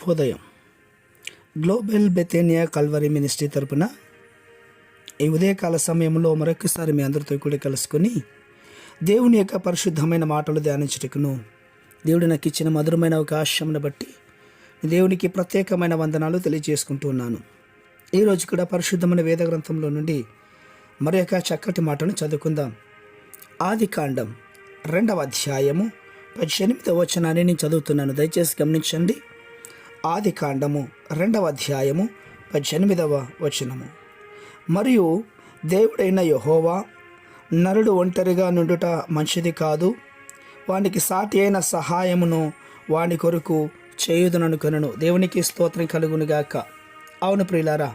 శుభోదయం. Global బెతేనియా Calvary ministry తరపున ఈ ఉదయకాల సమయంలో మరొకసారి మీ అందరితో కూడా కలుసుకొని దేవుని యొక్క పరిశుద్ధమైన మాటలు ధ్యానించుటకును దేవుడు నాకు ఇచ్చిన మధురమైన అవకాశంను బట్టి దేవునికి ప్రత్యేకమైన వందనాలు తెలియజేసుకుంటూ ఉన్నాను. ఈరోజు కూడా పరిశుద్ధమైన వేద గ్రంథంలో నుండి మరొక చక్కటి మాటను చదువుకుందాం. ఆదికాండం 2వ అధ్యాయము 18వ వచనాన్ని నేను చదువుతున్నాను, దయచేసి గమనించండి. ఆదికాండము 2వ అధ్యాయము 18వ వచనము. మరియు దేవుడైన యెహోవా, నరుడు ఒంటరిగా నుండుట మంచిది కాదు, వానికి సాటి అయిన సహాయమును వాని కొరకు చేయుదుననుకొనెను. దేవునికి స్తోత్రం కలుగునుగాక. అవును ప్రియులారా,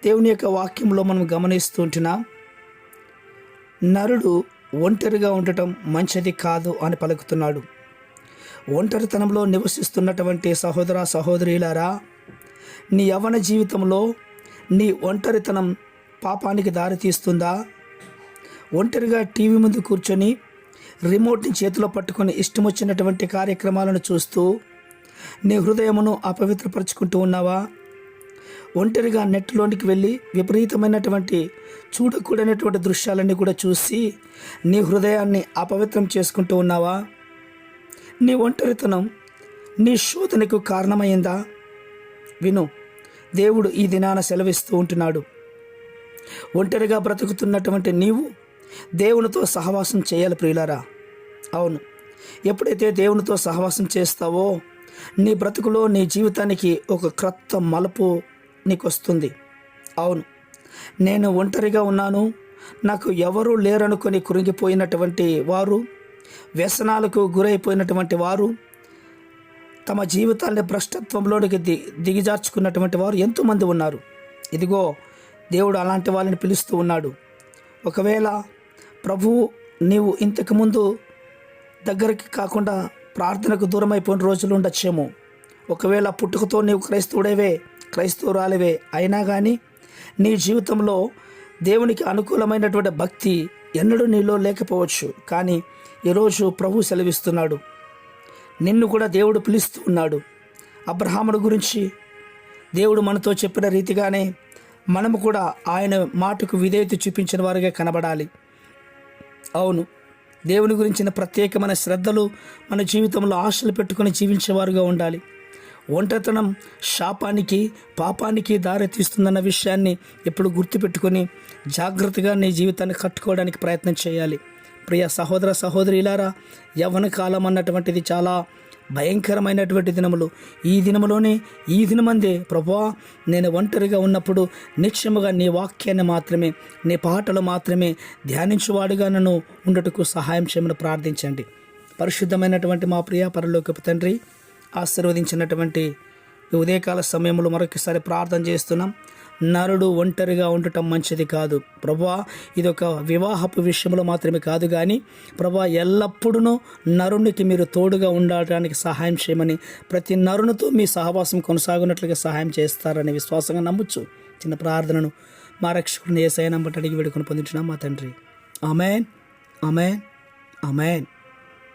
దేవుని యొక్క వాక్యంలో మనం గమనిస్తుంటున్నాం, నరుడు ఒంటరిగా ఉండటం మంచిది కాదు అని పలుకుతున్నాడు. ఒంటరితనంలో నివసిస్తున్నటువంటి సహోదర సహోదరులారా, నీ యవ్వన జీవితంలో నీ ఒంటరితనం పాపానికి దారితీస్తుందా? ఒంటరిగా టీవీ ముందు కూర్చొని రిమోట్ని చేతిలో పట్టుకొని ఇష్టం వచ్చినటువంటి కార్యక్రమాలను చూస్తూ నీ హృదయమును అపవిత్రపరుచుకుంటూ ఉన్నావా? ఒంటరిగా నెట్లోనికి వెళ్ళి విపరీతమైనటువంటి చూడకూడనటువంటి దృశ్యాలన్నీ కూడా చూసి నీ హృదయాన్ని అపవిత్రం చేసుకుంటూ ఉన్నావా? నీ ఒంటరితనం నీ శోధనకు కారణమైందా? విను, దేవుడు ఈ దినాన సెలవిస్తూ ఉంటున్నాడు. ఒంటరిగా బ్రతుకుతున్నటువంటి నీవు దేవునితో సహవాసం చేయాలి ప్రియులారా. అవును, ఎప్పుడైతే దేవునితో సహవాసం చేస్తావో నీ బ్రతుకులో నీ జీవితానికి ఒక క్రొత్త మలుపు నీకు వస్తుంది. అవును, నేను ఒంటరిగా ఉన్నాను, నాకు ఎవరూ లేరనుకొని కురింగిపోయినటువంటి వారు, వ్యసనాలకు గురైపోయినటువంటి వారు, తమ జీవితాన్ని భ్రష్టత్వంలోనికి దిగజార్చుకున్నటువంటి వారు ఎంతోమంది ఉన్నారు. ఇదిగో దేవుడు అలాంటి వాళ్ళని పిలుస్తూ ఉన్నాడు. ఒకవేళ ప్రభువు నీవు ఇంతకుముందు దగ్గరికి కాకుండా ప్రార్థనకు దూరం అయిపోయిన రోజులు ఉండొచ్చేమో. ఒకవేళ పుట్టుకతో నీవు క్రైస్తవురాలివే అయినా కానీ నీ జీవితంలో దేవునికి అనుకూలమైనటువంటి భక్తి ఎన్నడూ నీలో లేకపోవచ్చు. కానీ ఈరోజు ప్రభు సెలవిస్తున్నాడు, నిన్ను కూడా దేవుడు పిలుస్తూ ఉన్నాడు. అబ్రహామును గురించి దేవుడు మనతో చెప్పిన రీతిగానే మనము కూడా ఆయన మాటకు విధేయత చూపించిన వారిగా కనబడాలి. అవును, దేవుని గురించిన ప్రత్యేకమైన శ్రద్ధలు మన జీవితంలో ఆశలు పెట్టుకొని జీవించేవారుగా ఉండాలి. ఒంటరితనం శాపానికి పాపానికి దారితీస్తుందన్న విషయాన్ని ఎప్పుడు గుర్తుపెట్టుకొని జాగ్రత్తగా నీ జీవితాన్ని కట్టుకోవడానికి ప్రయత్నం చేయాలి. ప్రియ సహోదర సహోదరులారా, యవ్వన కాలం అన్నటువంటిది చాలా భయంకరమైనటువంటి దినములు. ఈ దినమందే ప్రభువా, నేను ఒంటరిగా ఉన్నప్పుడు నిశ్చయముగా నీ వాక్యాన్ని మాత్రమే, నీ పాటలు మాత్రమే ధ్యానించువాడుగా నన్ను ఉండటకు సహాయం చేయమని ప్రార్థించండి. పరిశుద్ధమైనటువంటి మా ప్రియ పరలోకపు తండ్రి, ఆశీర్వదించినటువంటి ఈ ఉదయకాల సమయంలో మరొకసారి ప్రార్థన చేస్తున్నాం. నరుడు ఒంటరిగా ఉండటం మంచిది కాదు ప్రభువా. ఇదొక వివాహపు విషయంలో మాత్రమే కాదు కానీ ప్రభువా, ఎల్లప్పుడూ నరునికి మీరు తోడుగా ఉండటానికి సహాయం చేయమని, ప్రతి నరునితో మీ సహవాసం కొనసాగునట్లుగా సహాయం చేస్తారని విశ్వాసంగా నమ్మొచ్చు. చిన్న ప్రార్థనను మా రక్షకుడిని యేసయ్య నంబట అడిగి వేడుకొని పొందించున్నాం మా తండ్రి. ఆమేన్, ఆమేన్, ఆమేన్.